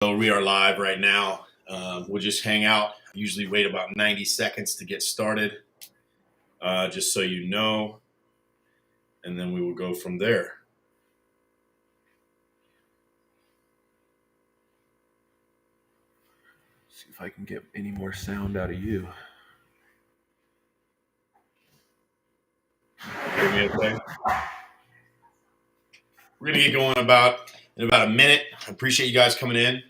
So we are live right now. We'll just hang out. Usually wait about 90 seconds to get started, just so you know, and then we will go from there. See if I can get any more sound out of you. Hear me okay? We're going to get going in about a minute. I appreciate you guys coming in.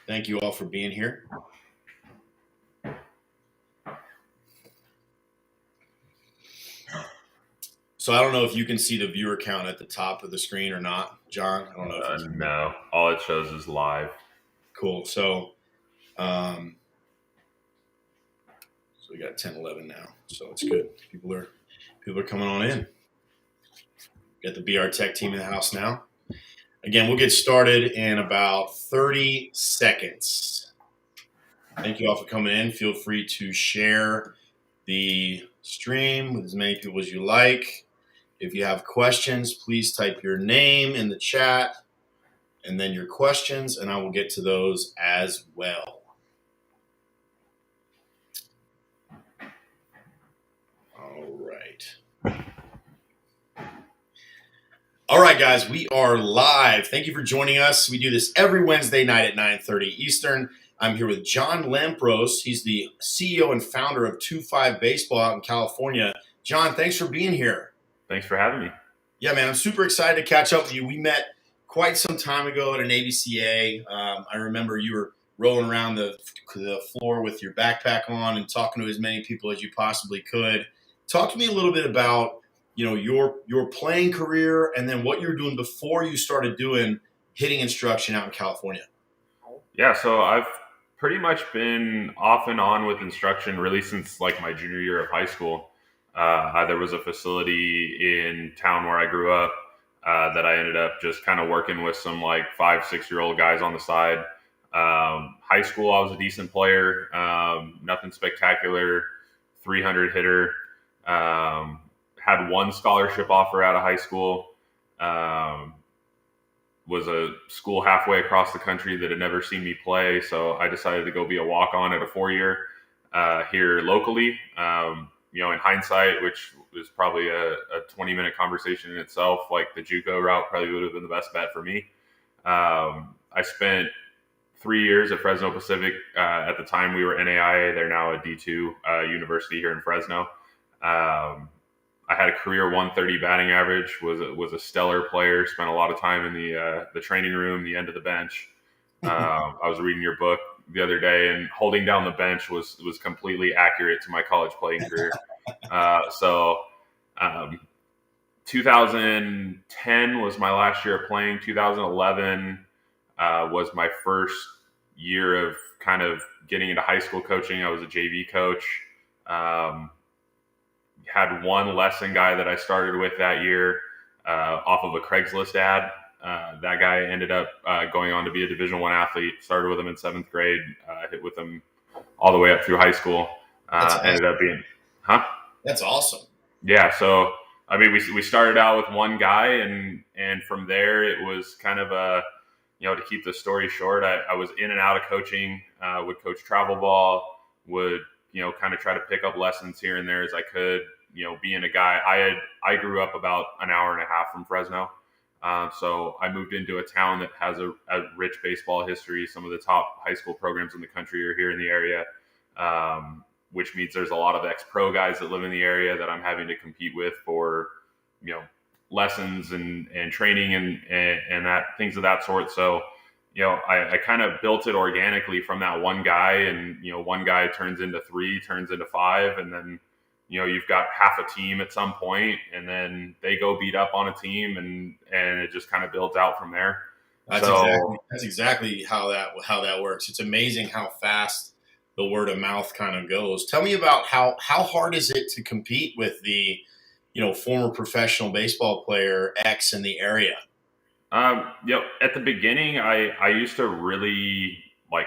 Thank you all for being here. So I don't know if you can see the viewer count at the top of the screen or not, John. I don't know if No, all it shows is live. Cool. So we got 10, 11 now, so it's good. People are coming on in. Got the BR Tech team in the house now. Again, we'll get started in about 30 seconds. Thank you all for coming in. Feel free to share the stream with as many people as you like. If you have questions, please type your name in the chat and then your questions, and I will get to those as well. All right, guys, we are live. Thank you for joining us. We do this every Wednesday night at 9:30 Eastern. I'm here with John Lampros. He's the CEO and founder of 2-5 Baseball out in California. John, thanks for being here. Thanks for having me. Yeah, man, I'm super excited to catch up with you. We met quite some time ago at an ABCA. I remember you were rolling around the floor with your backpack on and talking to as many people as you possibly could. Talk to me a little bit about, your playing career and then what you were doing before you started doing hitting instruction out in California. Yeah, so I've pretty much been off and on with instruction really since like my junior year of high school. There was a facility in town where I grew up that I ended up just kind of working with some like 5-6-year-old guys on the side. High school, I was a decent player, nothing spectacular, 300 hitter. Had one scholarship offer out of high school. Was a school halfway across the country that had never seen me play, so I decided to go be a walk-on at a 4-year here locally. In hindsight, which was probably a 20-minute conversation in itself, like the JUCO route probably would have been the best bet for me. I spent 3 years at Fresno Pacific. At the time, we were NAIA. They're now a D2 university here in Fresno. I had a career 130 batting average, was a stellar player, spent a lot of time in the training room, the end of the bench. I was reading your book the other day, and holding down the bench was completely accurate to my college playing career. 2010 was my last year of playing. 2011 was my first year of kind of getting into high school coaching. I was a JV coach. Had one lesson guy that I started with that year off of a Craigslist ad. That guy ended up going on to be a Division I athlete. Started with him in 7th grade, hit with him all the way up through high school. Awesome. Ended up being, That's awesome. Yeah, so I mean, we started out with one guy, and from there it was kind of to keep the story short, I was in and out of coaching. Would coach travel ball, would kind of try to pick up lessons here and there as I could. Being a guy, I grew up about an hour and a half from Fresno. So I moved into a town that has a rich baseball history. Some of the top high school programs in the country are here in the area, which means there's a lot of ex-pro guys that live in the area that I'm having to compete with for, lessons and training and that things of that sort. So, I kind of built it organically from that one guy, and, one guy turns into 3, turns into 5, and then, you've got half a team at some point, and then they go beat up on a team, and it just kind of builds out from there. That's exactly how that works. It's amazing how fast the word of mouth kind of goes. Tell me about how hard is it to compete with the, former professional baseball player X in the area? At the beginning, I used to really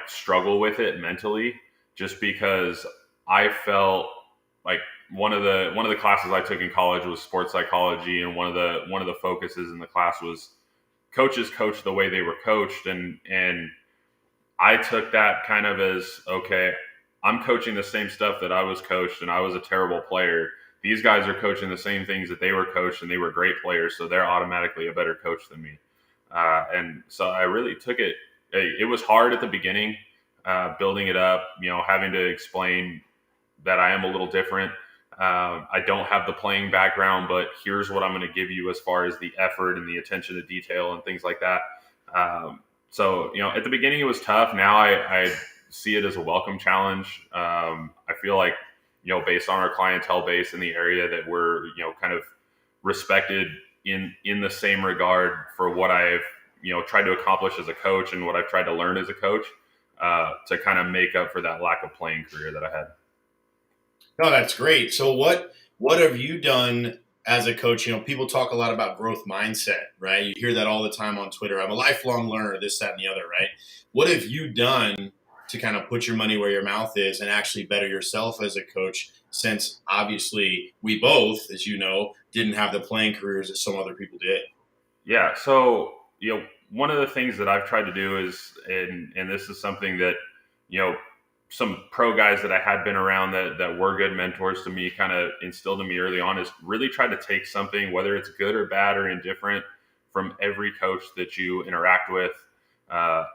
struggle with it mentally, just because I felt like one of the classes I took in college was sports psychology, and one of the focuses in the class was coaches coach the way they were coached, and I took that kind of as, okay, I'm coaching the same stuff that I was coached, and I was a terrible player. These guys are coaching the same things that they were coached, and they were great players, so they're automatically a better coach than me. And so I really took it. It was hard at the beginning, building it up, having to explain that I am a little different. I don't have the playing background, but here's what I'm going to give you as far as the effort and the attention to detail and things like that. So, at the beginning it was tough. Now I see it as a welcome challenge. I feel like, based on our clientele base in the area, that we're, kind of respected in the same regard for what I've, tried to accomplish as a coach and what I've tried to learn as a coach, to kind of make up for that lack of playing career that I had. No, that's great. So what have you done as a coach? People talk a lot about growth mindset, right? You hear that all the time on Twitter. I'm a lifelong learner, this, that, and the other, right? What have you done to kind of put your money where your mouth is and actually better yourself as a coach, since obviously we both, as you know, didn't have the playing careers that some other people did? Yeah. So, one of the things that I've tried to do is, and this is something that, some pro guys that I had been around that were good mentors to me kind of instilled in me early on, is really try to take something, whether it's good or bad or indifferent, from every coach that you interact with,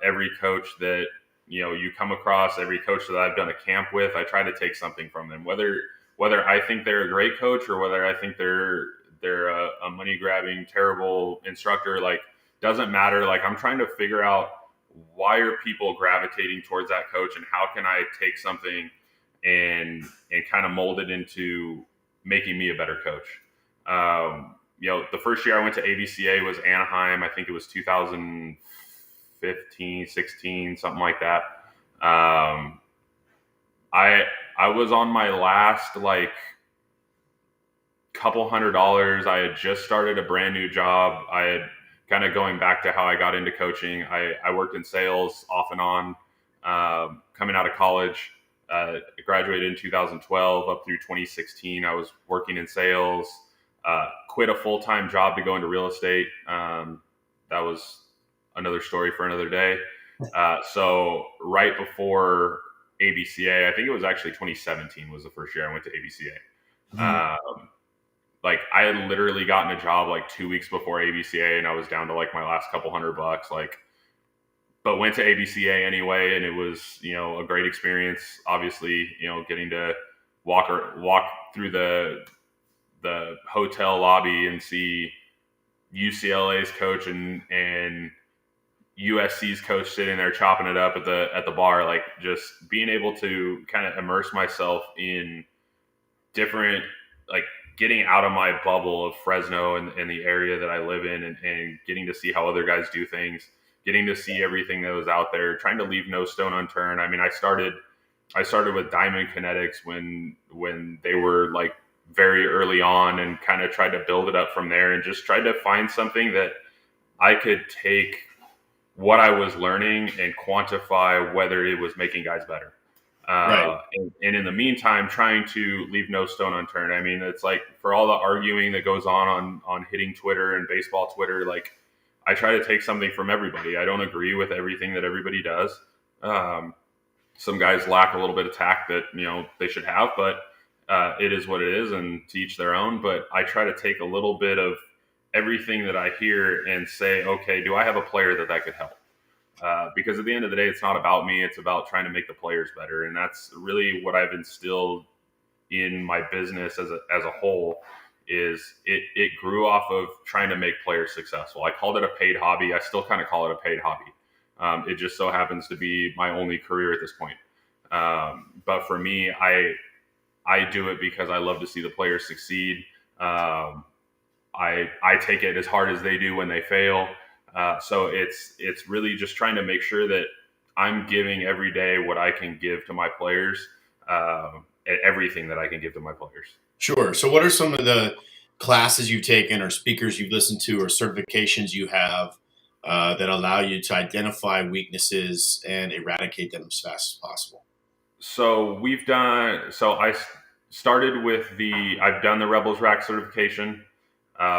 every coach that, you come across, every coach that I've done a camp with. I try to take something from them, whether I think they're a great coach or whether I think they're a money grabbing, terrible instructor. Like, doesn't matter. Like, I'm trying to figure out, why are people gravitating towards that coach, and how can I take something and kind of mold it into making me a better coach? The first year I went to ABCA was Anaheim. I think it was 2015, 16, something like that. I was on my last couple $100s. I had just started a brand new job. I had kind of, going back to how I got into coaching, I worked in sales off and on, coming out of college. I graduated in 2012 up through 2016. I was working in sales, quit a full-time job to go into real estate. That was another story for another day. So right before ABCA, I think it was actually 2017 was the first year I went to ABCA. Mm-hmm. I had literally gotten a job 2 weeks before ABCA, and I was down to my last couple $100, but went to ABCA anyway. And it was, a great experience. Obviously, getting to walk through the hotel lobby and see UCLA's coach and USC's coach sitting there chopping it up at the bar, just being able to kind of immerse myself in different, getting out of my bubble of Fresno and the area that I live in, and getting to see how other guys do things, getting to see everything that was out there, trying to leave no stone unturned. I mean, I started with Diamond Kinetics when they were very early on, and kind of tried to build it up from there, and just tried to find something that I could take what I was learning and quantify whether it was making guys better. Right. And in the meantime, trying to leave no stone unturned. I mean, it's for all the arguing that goes on hitting Twitter and baseball Twitter, I try to take something from everybody. I don't agree with everything that everybody does. Some guys lack a little bit of tact that, they should have, but it is what it is, and to each their own. But I try to take a little bit of everything that I hear and say, okay, do I have a player that could help? Because at the end of the day, it's not about me. It's about trying to make the players better. And that's really what I've instilled in my business as a whole. Is it grew off of trying to make players successful. I called it a paid hobby. I still kind of call it a paid hobby. It just so happens to be my only career at this point. But for me, I do it because I love to see the players succeed. I take it as hard as they do when they fail. So it's really just trying to make sure that I'm giving every day what I can give to my players, and everything that I can give to my players. Sure. So what are some of the classes you've taken, or speakers you've listened to, or certifications you have that allow you to identify weaknesses and eradicate them as fast as possible? So I started with I've done the Rebels Rack certification.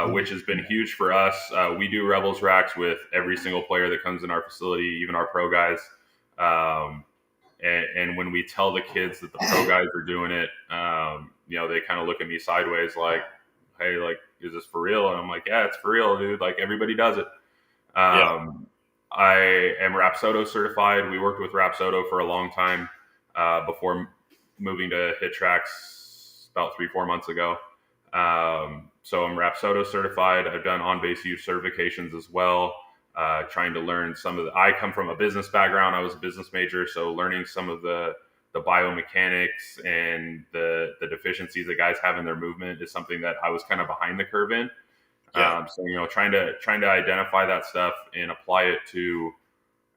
which has been huge for us. We do Rebels racks with every single player that comes in our facility, even our pro guys. And when we tell the kids that the pro guys are doing it, they kind of look at me sideways like, hey, like, is this for real? And I'm like, yeah, it's for real, dude. Like, everybody does it. I am Rapsodo certified. We worked with Rapsodo for a long time before moving to Hit Tracks about 3-4 months ago. So I'm Rapsodo certified. I've done on-base use certifications as well. Trying to learn I come from a business background. I was a business major, so learning some of the biomechanics and the deficiencies that guys have in their movement is something that I was kind of behind the curve in. So trying to identify that stuff and apply it to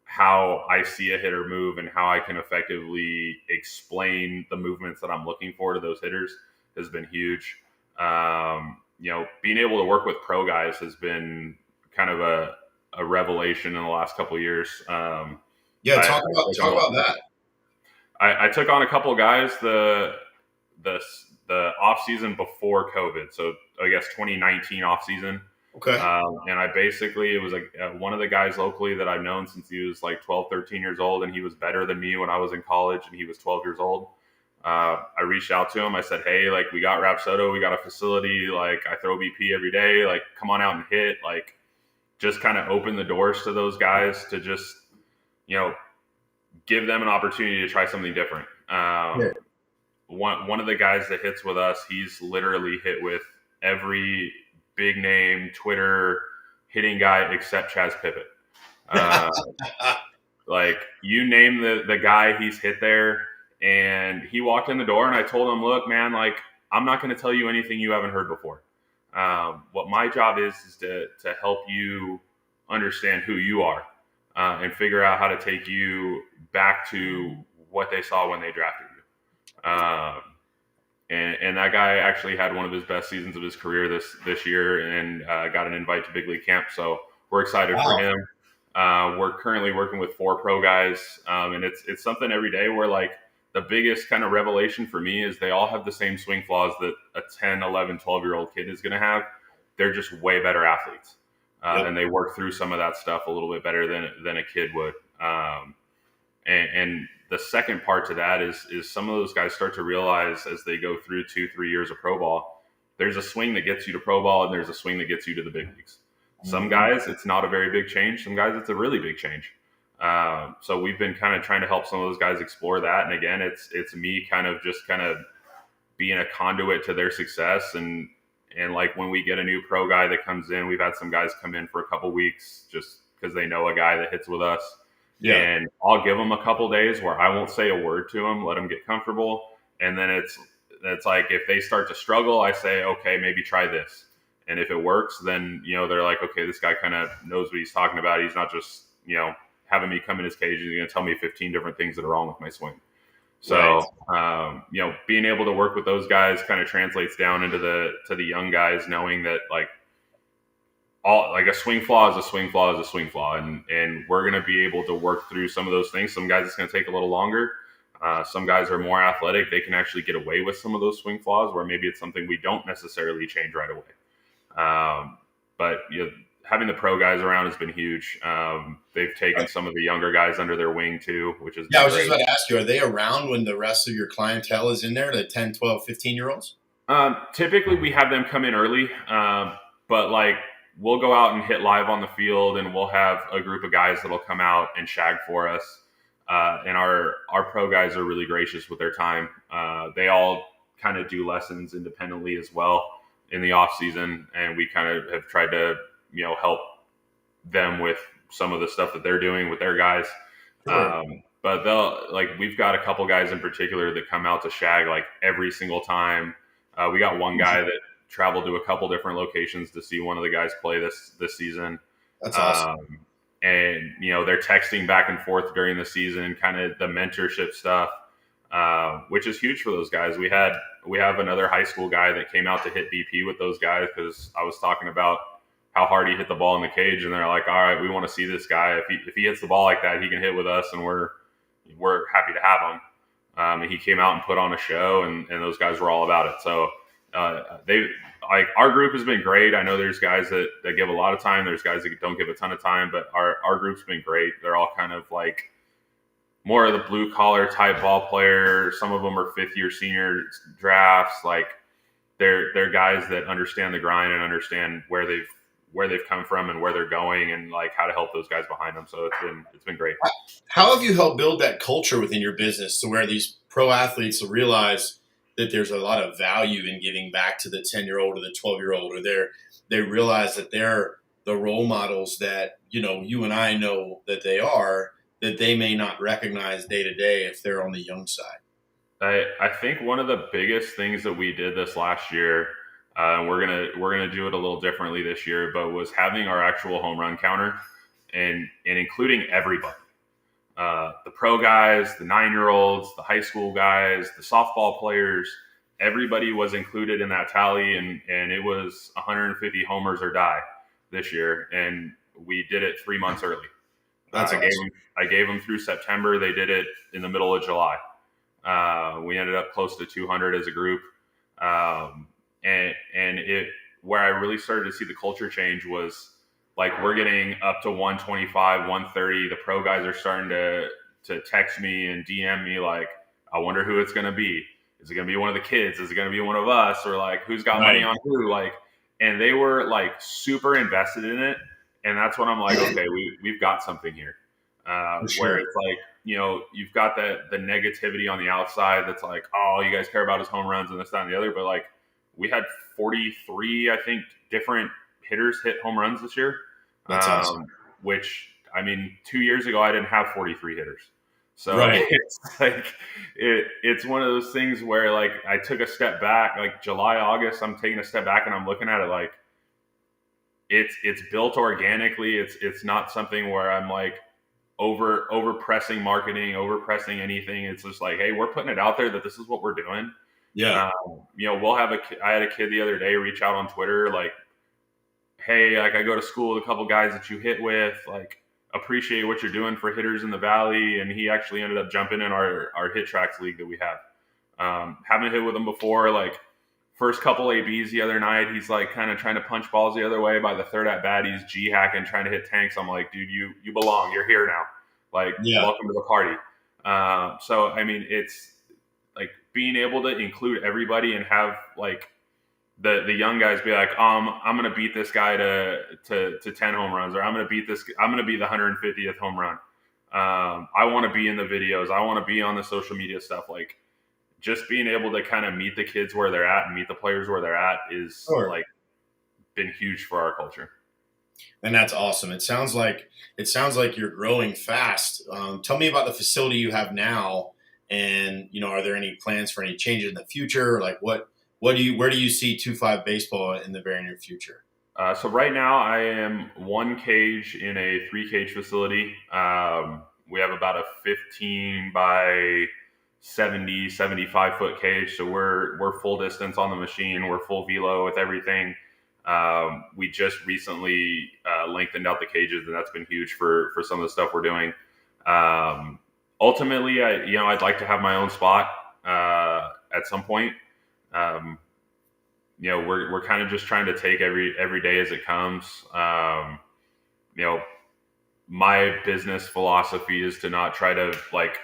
how I see a hitter move and how I can effectively explain the movements that I'm looking for to those hitters has been huge. Being able to work with pro guys has been kind of a revelation in the last couple of years. Talk about that. I took on a couple of guys the off season before COVID, so I guess 2019 off season. Okay. And it was like one of the guys locally that I've known since he was like 12, 13 years old, and he was better than me when I was in college, and he was 12 years old. I reached out to him. I said, hey, like, we got Rapsodo, we got a facility, like, I throw BP every day, like, come on out and hit, like, just kind of open the doors to those guys to just, give them an opportunity to try something different. One of the guys that hits with us, he's literally hit with every big name Twitter hitting guy except Chaz Pippitt. Like, you name the guy, he's hit there. And he walked in the door, and I told him, look, man, like, I'm not going to tell you anything you haven't heard before. What my job is to help you understand who you are and figure out how to take you back to what they saw when they drafted you. And that guy actually had one of his best seasons of his career this year and got an invite to big league camp. So we're excited for him. We're currently working with 4 pro guys, and it's something every day where, like, the biggest kind of revelation for me is they all have the same swing flaws that a 10, 11, 12-year-old kid is going to have. They're just way better athletes. And they work through some of that stuff a little bit better than a kid would. And the second part to that is some of those guys start to realize as they go through 2-3 years of pro ball, there's a swing that gets you to pro ball and there's a swing that gets you to the big leagues. Some guys, it's not a very big change. Some guys, it's a really big change. So we've been kind of trying to help some of those guys explore that. And again, it's me kind of being a conduit to their success. And like, when we get a new pro guy that comes in, we've had some guys come in for a couple weeks just because they know a guy that hits with us. Yeah. And I'll give them a couple days where I won't say a word to them, let them get comfortable. And then it's like, if they start to struggle, I say, okay, maybe try this. And if it works, then, they're like, okay, this guy kind of knows what he's talking about. He's not just, having me come in his cage and he's going to tell me 15 different things that are wrong with my swing. So, being able to work with those guys kind of translates down into the young guys, knowing that, like, a swing flaw is a swing flaw is a swing flaw. And we're going to be able to work through some of those things. Some guys, it's going to take a little longer. Some guys are more athletic. They can actually get away with some of those swing flaws where maybe it's something we don't necessarily change right away. But having the pro guys around has been huge. They've taken some of the younger guys under their wing too, which is I was just about to ask you, are they around when the rest of your clientele is in there, the 10, 12, 15-year-olds? Typically we have them come in early, but like, we'll go out and hit live on the field, and we'll have a group of guys that'll come out and shag for us. And our pro guys are really gracious with their time. They all kind of do lessons independently as well in the off season, and we kind of have tried to help them with some of the stuff that they're doing with their guys. Sure. But we've got a couple guys in particular that come out to shag like every single time. We got one guy that traveled to a couple different locations to see one of the guys play this season. That's awesome. And they're texting back and forth during the season, kind of the mentorship stuff, which is huge for those guys. We have another high school guy that came out to hit BP with those guys because I was talking about how hard he hit the ball in the cage, and they're like, all right, we want to see this guy. If he hits the ball like that, he can hit with us, and we're happy to have him. And he came out and put on a show, and those guys were all about it. So they like our group has been great. I know there's guys that give a lot of time. There's guys that don't give a ton of time, but our group's been great. They're all kind of like more of the blue collar type ball players. Some of them are 5th-year senior drafts. Like they're guys that understand the grind and understand where they've come from and where they're going and like how to help those guys behind them. So it's been great. How have you helped build that culture within your business to where these pro athletes will realize that there's a lot of value in giving back to the 10-year-old or the 12-year-old, or they realize that they're the role models that, you and I know that they are, that they may not recognize day to day if they're on the young side? I think one of the biggest things that we did this last year, and we're gonna do it a little differently this year, but was having our actual home run counter and including everybody. The pro guys, the 9-year-olds, the high school guys, the softball players, everybody was included in that tally, and it was 150 homers or die this year, and we did it 3 months early. That's awesome. I gave them through September. They did it in the middle of July. We ended up close to 200 as a group, and it where I really started to see the culture change was like we're getting up to 125, 130. The pro guys are starting to text me and DM me like, I wonder who it's going to be. Is it going to be one of the kids? Is it going to be one of us? Or like, who's got money on who? Like, and they were like super invested in it. And that's when I'm like, okay, we've got something here. Sure. Where it's like, you've got the negativity on the outside that's like, oh, you guys care about his home runs and this, that, and the other. But like, we had 43, I think, different hitters hit home runs this year. That's awesome. Which, I mean, 2 years ago, I didn't have 43 hitters. So it's like, it's one of those things where like I took a step back, like July, August, I'm taking a step back and I'm looking at it like it's built organically. It's not something where I'm like over pressing marketing, over pressing anything. It's just like, hey, we're putting it out there that this is what we're doing. Yeah. I had a kid the other day reach out on Twitter, like, hey, like I go to school with a couple guys that you hit with, like appreciate what you're doing for hitters in the Valley. And he actually ended up jumping in our hit tracks league that we have. Haven't hit with him before. Like first couple ABs the other night, he's like kind of trying to punch balls the other way. By the third at bat, he's G-hacking, trying to hit tanks. I'm like, dude, you belong. You're here now. Like, welcome to the party. So, I mean, it's like being able to include everybody and have like the young guys be like, I'm going to beat this guy to 10 home runs, or I'm going to be the 150th home run. I want to be in the videos. I want to be on the social media stuff. Like just being able to kind of meet the kids where they're at and meet the players where they're at is like been huge for our culture. And that's awesome. It sounds like you're growing fast. Tell me about the facility you have now, and are there any plans for any changes in the future? Like where do you see 2-5 baseball in the very near future? So right now I am 1 cage in a 3-cage facility. We have about a 15 by 70, 75 foot cage. So we're full distance on the machine. We're full velo with everything. We just recently lengthened out the cages, and that's been huge for some of the stuff we're doing. Ultimately, I'd like to have my own spot at some point. We're kind of just trying to take every day as it comes. My business philosophy is to not try to like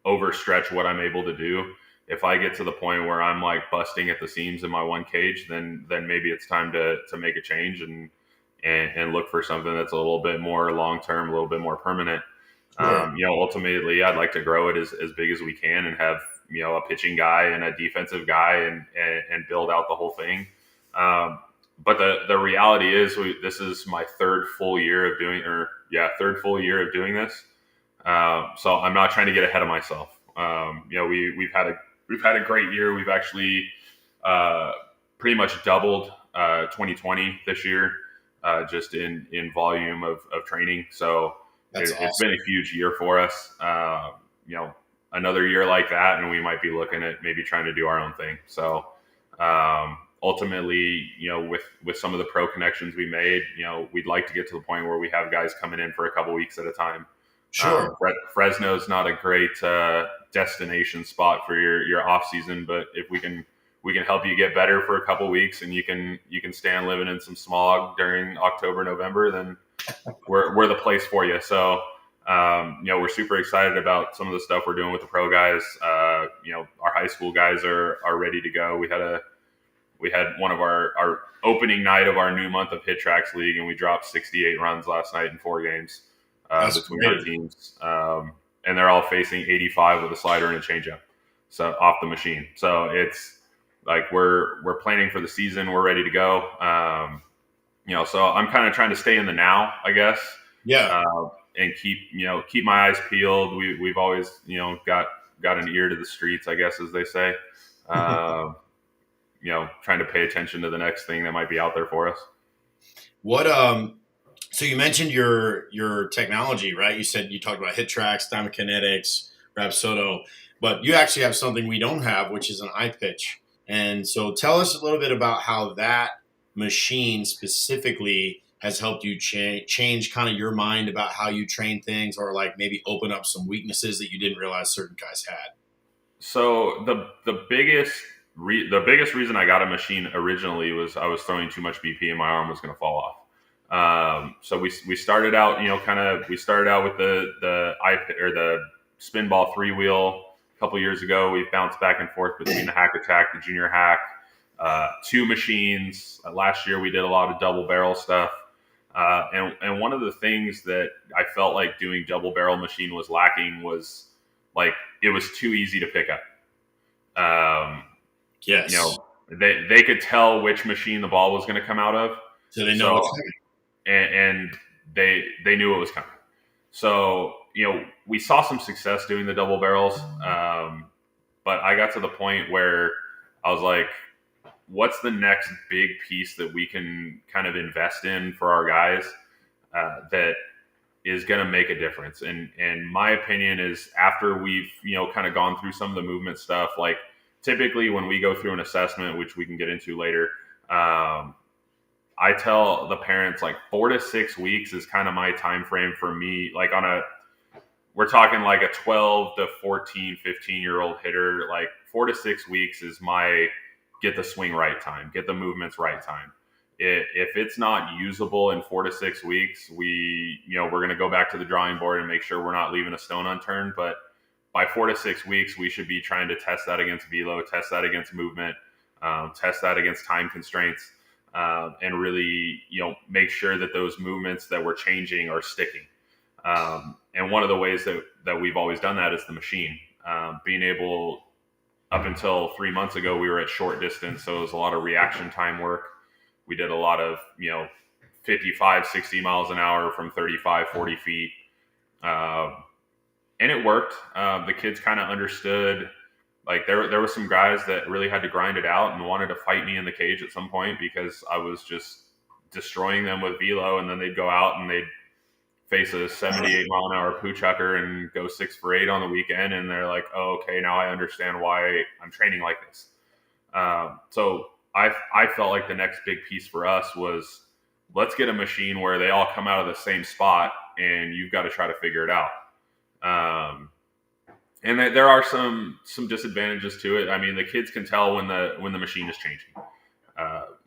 overstretch what I'm able to do. If I get to the point where I'm like busting at the seams in my 1 cage, then maybe it's time to make a change and look for something that's a little bit more long-term, a little bit more permanent. Sure. Ultimately I'd like to grow it as big as we can and have, a pitching guy and a defensive guy and build out the whole thing. But the reality is this is my third full year of doing this. So I'm not trying to get ahead of myself. We've had a great year. We've actually pretty much doubled 2020 this year, just in volume of training. So it's been a huge year for us. Another year like that, and we might be looking at maybe trying to do our own thing. So ultimately, with some of the pro connections we made, we'd like to get to the point where we have guys coming in for a couple weeks at a time. Sure. Fresno's not a great destination spot for your off season, but if we can we can help you get better for a couple weeks, and you can stand living in some smog during October, November, then we're the place for you. So, we're super excited about some of the stuff we're doing with the pro guys. Our high school guys are ready to go. We had one of our opening night of our new month of Hit Tracks League, and we dropped 68 runs last night in 4 games between our teams. And they're all facing 85 with a slider and a changeup, so off the machine. So it's like we're planning for the season. We're ready to go. So I'm kind of trying to stay in the now, I guess. Yeah. And keep my eyes peeled. We've always got an ear to the streets, I guess, as they say. Trying to pay attention to the next thing that might be out there for us. What so you mentioned your technology, right? You said you talked about Hit Tracks, Diamond Kinetics, Rapsodo, but you actually have something we don't have, which is an iPitch. And so tell us a little bit about how that machine specifically has helped you change kind of your mind about how you train things, or like maybe open up some weaknesses that you didn't realize certain guys had. So the biggest reason I got a machine originally was I was throwing too much BP and my arm was going to fall off. So we started out, we started out with the iPitch or the spin ball 3-wheel a couple years ago. We've bounced back and forth between the hack attack, the junior hack, 2 machines. Last year we did a lot of double barrel stuff. And one of the things that I felt like doing double barrel machine was lacking was like, it was too easy to pick up. Yes. They could tell which machine the ball was going to come out of. So they know what's coming. And they knew it was coming. So, we saw some success doing the double barrels. But I got to the point where I was like, what's the next big piece that we can kind of invest in for our guys that is going to make a difference? And my opinion is, after we've, kind of gone through some of the movement stuff, like typically when we go through an assessment, which we can get into later, I tell the parents like 4 to 6 weeks is kind of my time frame for me. Like we're talking like a 12 to 14, 15-year-old hitter, like 4 to 6 weeks is my get the swing right time, get the movements right time. If it's not usable in 4 to 6 weeks, we're going to go back to the drawing board and make sure we're not leaving a stone unturned. But by 4 to 6 weeks, we should be trying to test that against velo, test that against movement, test that against time constraints. And really, make sure that those movements that we're changing are sticking. And one of the ways that we've always done that is the machine. Being able, up until 3 months ago, we were at short distance, so it was a lot of reaction time work. We did a lot of, 55, 60 miles an hour from 35, 40 feet. And it worked. The kids kind of understood. Like there were some guys that really had to grind it out and wanted to fight me in the cage at some point because I was just destroying them with velo, and then they'd go out and they'd face a 78 mile an hour poo chucker and go 6 for 8 on the weekend, and they're like, oh, okay, now I understand why I'm training like this. So I felt like the next big piece for us was, let's get a machine where they all come out of the same spot and you've got to try to figure it out. And there are some disadvantages to it. I mean, the kids can tell when the machine is changing.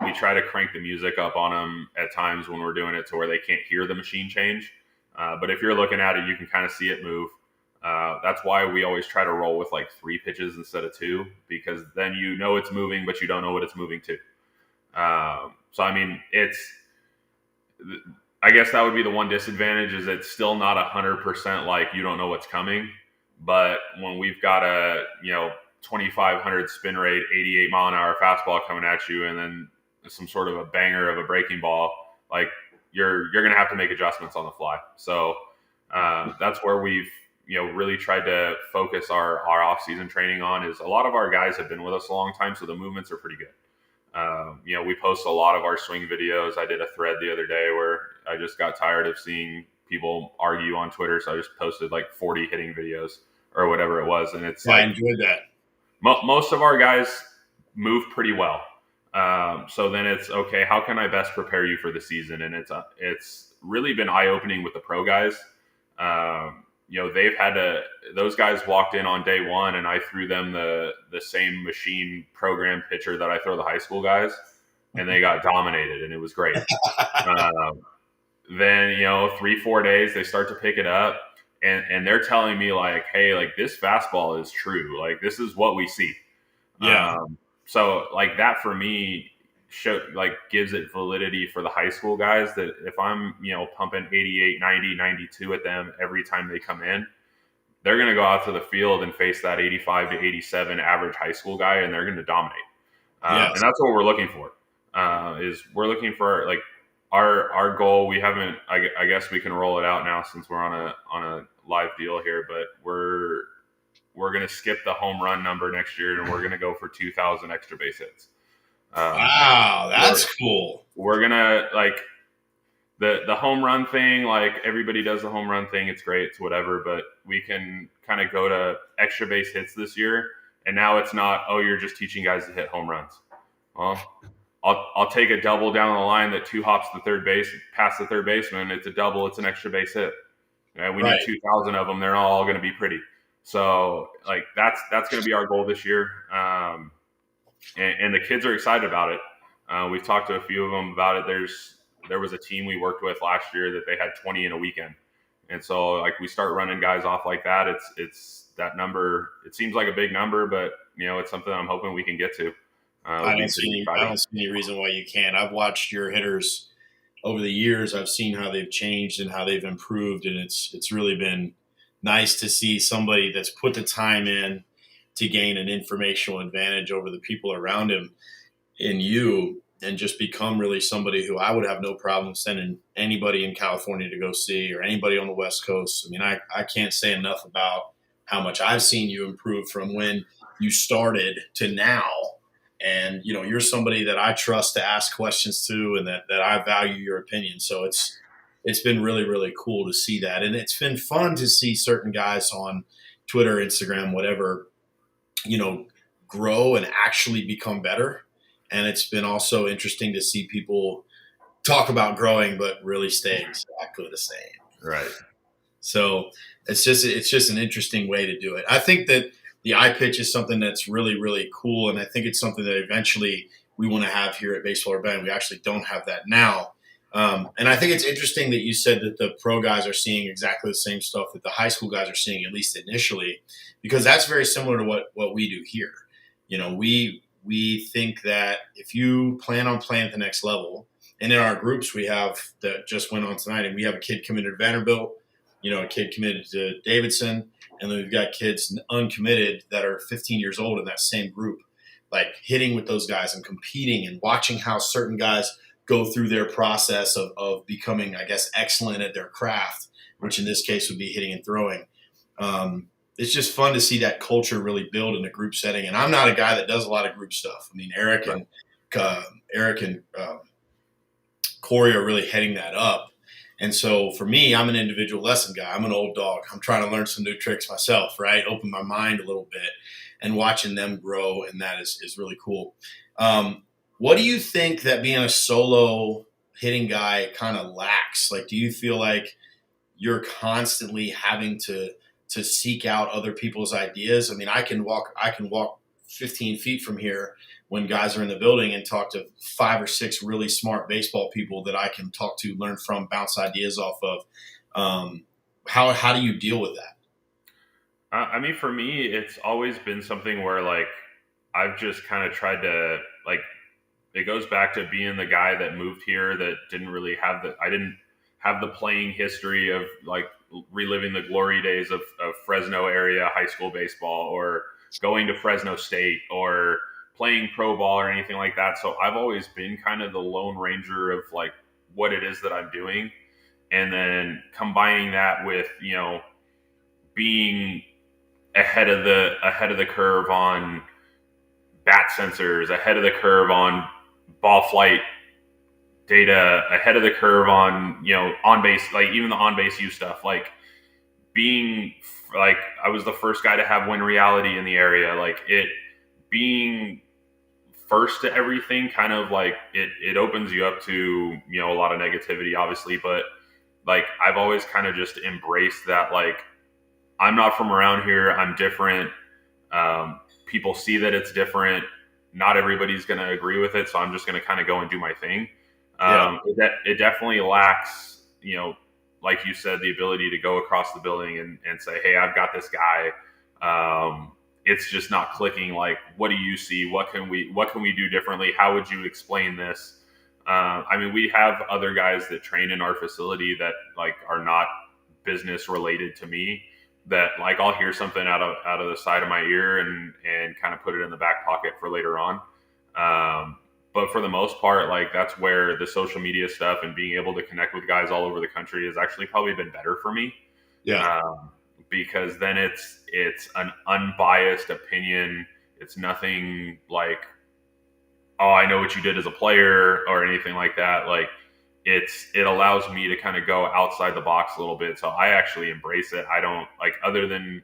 We try to crank the music up on them at times when we're doing it to where they can't hear the machine change. But if you're looking at it, you can kind of see it move. That's why we always try to roll with like 3 pitches instead of 2, because then it's moving, but you don't know what it's moving to. So, I mean, I guess that would be the one disadvantage, is it's still not 100% like you don't know what's coming. But when we've got a 2,500 spin rate, 88 mile an hour fastball coming at you, and then some sort of a banger of a breaking ball, like you're going to have to make adjustments on the fly. So that's where we've really tried to focus our off-season training on. Is a lot of our guys have been with us a long time, so the movements are pretty good. We post a lot of our swing videos. I did a thread the other day where I just got tired of seeing people argue on Twitter, so I just posted like 40 hitting videos or whatever it was, and it's I enjoyed that. Most of our guys move pretty well. So then it's okay, how can I best prepare you for the season? And it's really been eye-opening with the pro guys. those guys walked in on day one, and I threw them the same machine program pitcher that I throw the high school guys, and they got dominated, and it was great. Um, then 3-4 days they start to pick it up, and they're telling me like, hey, like this fastball is true, like this is what we see. Yeah. So like that for me gives it validity for the high school guys, that if I'm pumping 88, 90, 92 at them every time they come in, they're going to go out to the field and face that 85 to 87 average high school guy, and they're going to dominate. Yes. And that's what we're looking for. Is we're looking for like our goal. We haven't. I guess we can roll it out now since we're on a live deal here. But we're going to skip the home run number next year, and we're going to go for 2,000 extra base hits. Wow, that's cool. We're gonna like the home run thing. Like everybody does the home run thing. It's great. It's whatever. But we can kind of go to extra base hits this year. And now it's not, oh, you're just teaching guys to hit home runs. Well, I'll take a double down the line that 2 hops to third base, past the third baseman. It's a double. It's an extra base hit. We need 2,000 of them. They're all going to be pretty. So like that's going to be our goal this year. And the kids are excited about it. We've talked to a few of them about it. There was a team we worked with last year that they had 20 in a weekend. And so like we start running guys off like that. It's that number. It seems like a big number, but it's something I'm hoping we can get to. I don't see any reason why you can't. I've watched your hitters over the years. I've seen how they've changed and how they've improved, and it's really been nice to see somebody that's put the time in to gain an informational advantage over the people around him in you, and just become really somebody who I would have no problem sending anybody in California to go see, or anybody on the West Coast. I mean, I can't say enough about how much I've seen you improve from when you started to now. And, you're somebody that I trust to ask questions to, and that I value your opinion. So it's been really, really cool to see that. And it's been fun to see certain guys on Twitter, Instagram, whatever, grow and actually become better. And it's been also interesting to see people talk about growing, but really staying exactly the same. Right. So it's just an interesting way to do it. I think that the iPitch is something that's really, really cool. And I think it's something that eventually we want to have here at Baseball Urbana. We actually don't have that now. And I think it's interesting that you said that the pro guys are seeing exactly the same stuff that the high school guys are seeing, at least initially, because that's very similar to what we do here. We think that if you plan on playing at the next level, and in our groups we have that just went on tonight, and we have a kid committed to Vanderbilt, a kid committed to Davidson, and then we've got kids uncommitted that are 15 years old in that same group, like hitting with those guys and competing and watching how certain guys go through their process of becoming, I guess, excellent at their craft, which in this case would be hitting and throwing. It's just fun to see that culture really build in a group setting. And I'm not a guy that does a lot of group stuff. I mean, Eric and Corey are really heading that up. And so for me, I'm an individual lesson guy. I'm an old dog. I'm trying to learn some new tricks myself, right? Open my mind a little bit, and watching them grow. And that is really cool. What do you think that being a solo hitting guy kind of lacks? Like, do you feel like you're constantly having to seek out other people's ideas? I mean, I can walk 15 feet from here when guys are in the building and talk to 5 or 6 really smart baseball people that I can talk to, learn from, bounce ideas off of. How do you deal with that? I mean, for me, it's always been something where like I've just kind of tried to like. It goes back to being the guy that moved here that I didn't have the playing history of like reliving the glory days of Fresno area high school baseball, or going to Fresno State, or playing pro ball or anything like that. So I've always been kind of the lone ranger of like what it is that I'm doing. And then combining that with, being ahead of the curve on bat sensors, ahead of the curve on ball flight data, ahead of the curve on, on base, like even the on base use stuff, like being like, I was the first guy to have Win Reality in the area, like it being first to everything kind of like it opens you up to, a lot of negativity obviously, but like I've always kind of just embraced that, like I'm not from around here. I'm different. People see that it's different. Not everybody's going to agree with it, so I'm just going to kind of go and do my thing. Yeah. It definitely lacks, like you said, the ability to go across the building and say, hey, I've got this guy. It's just not clicking. Like, what do you see? What can we do differently? How would you explain this? I mean, we have other guys that train in our facility that like are not business related to me, that like I'll hear something out of the side of my ear and kind of put it in the back pocket for later on. But for the most part, like that's where the social media stuff and being able to connect with guys all over the country has actually probably been better for me. Yeah. Because then it's an unbiased opinion. It's nothing like, oh, I know what you did as a player or anything like that. Like it allows me to kind of go outside the box a little bit. So I actually embrace it. I don't like, other than,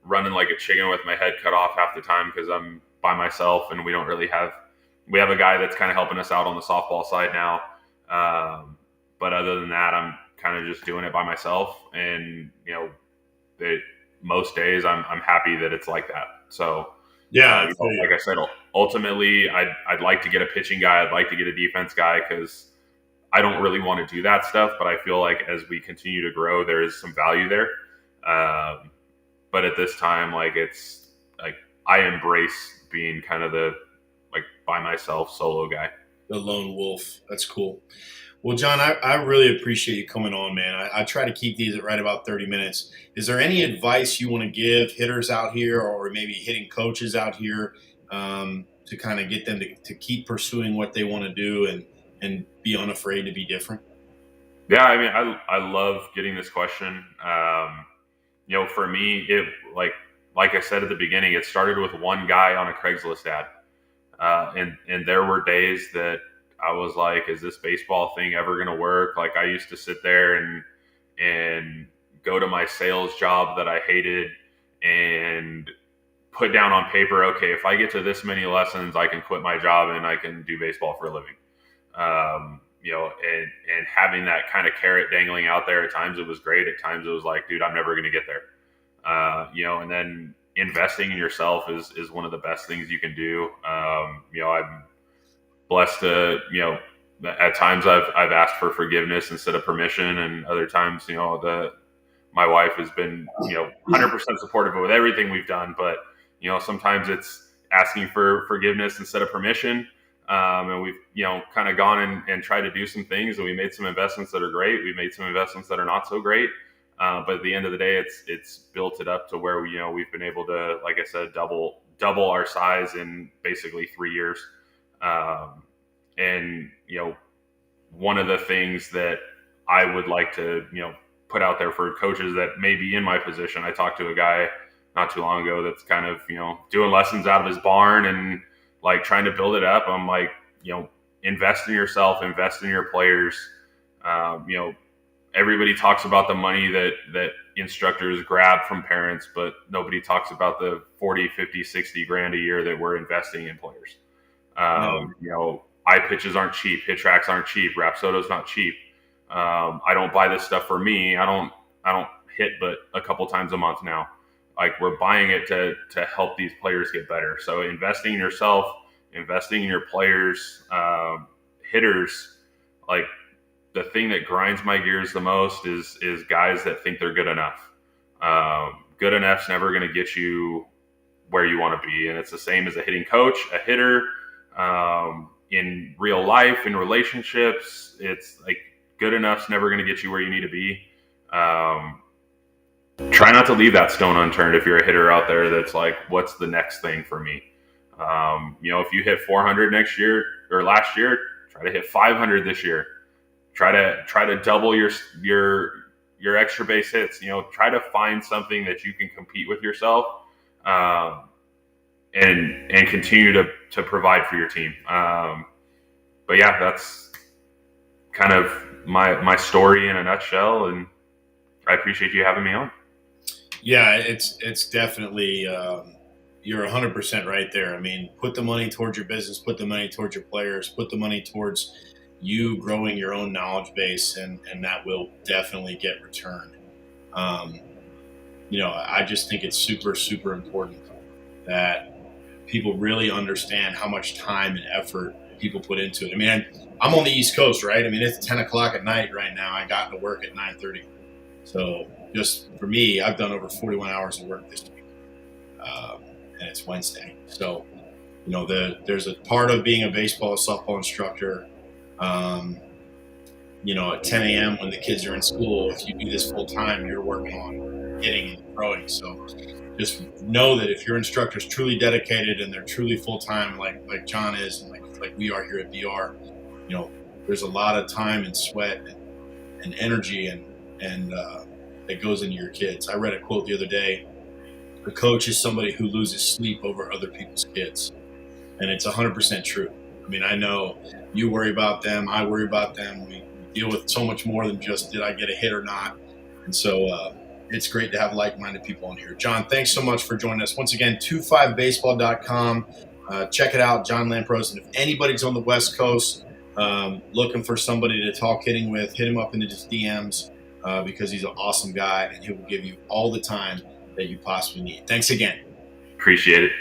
running like a chicken with my head cut off half the time because I'm by myself and we have a guy that's kind of helping us out on the softball side now. But other than that, I'm kind of just doing it by myself. And, most days I'm happy that it's like that. So, Yeah. like I said, ultimately, I'd like to get a pitching guy. I'd like to get a defense guy because I don't really want to do that stuff. But I feel like as we continue to grow, there is some value there. But at this time, like it's like I embrace being kind of the like by myself solo guy. The lone wolf. That's cool. Well, John, I really appreciate you coming on, man. I try to keep these at right about 30 minutes. Is there any advice you want to give hitters out here or maybe hitting coaches out here to kind of get them to keep pursuing what they want to do and be unafraid to be different? Yeah, I mean, I love getting this question. For me, it like I said at the beginning, it started with one guy on a Craigslist ad. And there were days that I was like, is this baseball thing ever going to work? Like I used to sit there and go to my sales job that I hated and put down on paper, okay, if I get to this many lessons, I can quit my job and I can do baseball for a living. And having that kind of carrot dangling out there, at times it was great. At times it was like, dude, I'm never going to get there. And then investing in yourself is one of the best things you can do. I'm blessed to, at times I've asked for forgiveness instead of permission. And other times, my wife has been, 100% supportive with everything we've done. But, sometimes it's asking for forgiveness instead of permission. And we've, kind of gone and tried to do some things, and we made some investments that are great. We made some investments that are not so great. But at the end of the day, it's built it up to where we've been able to, like I said, double our size in basically 3 years. And one of the things that I would like to put out there for coaches that may be in my position. I talked to a guy not too long ago that's kind of doing lessons out of his barn and like trying to build it up. I'm like, invest in yourself, invest in your players. Everybody talks about the money that instructors grab from parents, but nobody talks about the 40, 50, 60 grand a year that we're investing in players. Eye pitches aren't cheap. Hit tracks aren't cheap. Rapsodo's not cheap. I don't buy this stuff for me. I don't hit but a couple times a month now. Like we're buying it to help these players get better. So investing in yourself, investing in your players, hitters, like the thing that grinds my gears the most is guys that think they're good enough. Good enough's never going to get you where you want to be. And it's the same as a hitting coach, a hitter, in real life, in relationships. It's like good enough's never going to get you where you need to be. Try not to leave that stone unturned if you're a hitter out there that's like, what's the next thing for me? If you hit 400 next year or last year, try to hit 500 this year. Try to double your extra base hits. Try to find something that you can compete with yourself, and continue to provide for your team. But yeah, that's kind of my story in a nutshell, and I appreciate you having me on. Yeah, it's definitely you're 100% right there. I mean, put the money towards your business, put the money towards your players, put the money towards you growing your own knowledge base, and that will definitely get returned. I just think it's super, super important that people really understand how much time and effort people put into it. I mean, I'm on the East Coast, right? I mean, it's 10 o'clock at night right now. I got to work at 9:30. So just for me, I've done over 41 hours of work this week, and it's Wednesday. So, there's a part of being a baseball, softball instructor. At 10 a.m. when the kids are in school, if you do this full time, you're working on hitting and throwing. So just know that if your instructor is truly dedicated and they're truly full time, like John is, and like we are here at BR, there's a lot of time and sweat and energy and that goes into your kids. I read a quote the other day: "A coach is somebody who loses sleep over other people's kids," and it's 100% true. I mean, I know you worry about them, I worry about them. We deal with so much more than just did I get a hit or not, and so. It's great to have like-minded people on here. John, thanks so much for joining us. Once again, 25baseball.com. Check it out, John Lampros. And if anybody's on the West Coast looking for somebody to talk hitting with, hit him up into his DMs because he's an awesome guy and he will give you all the time that you possibly need. Thanks again. Appreciate it.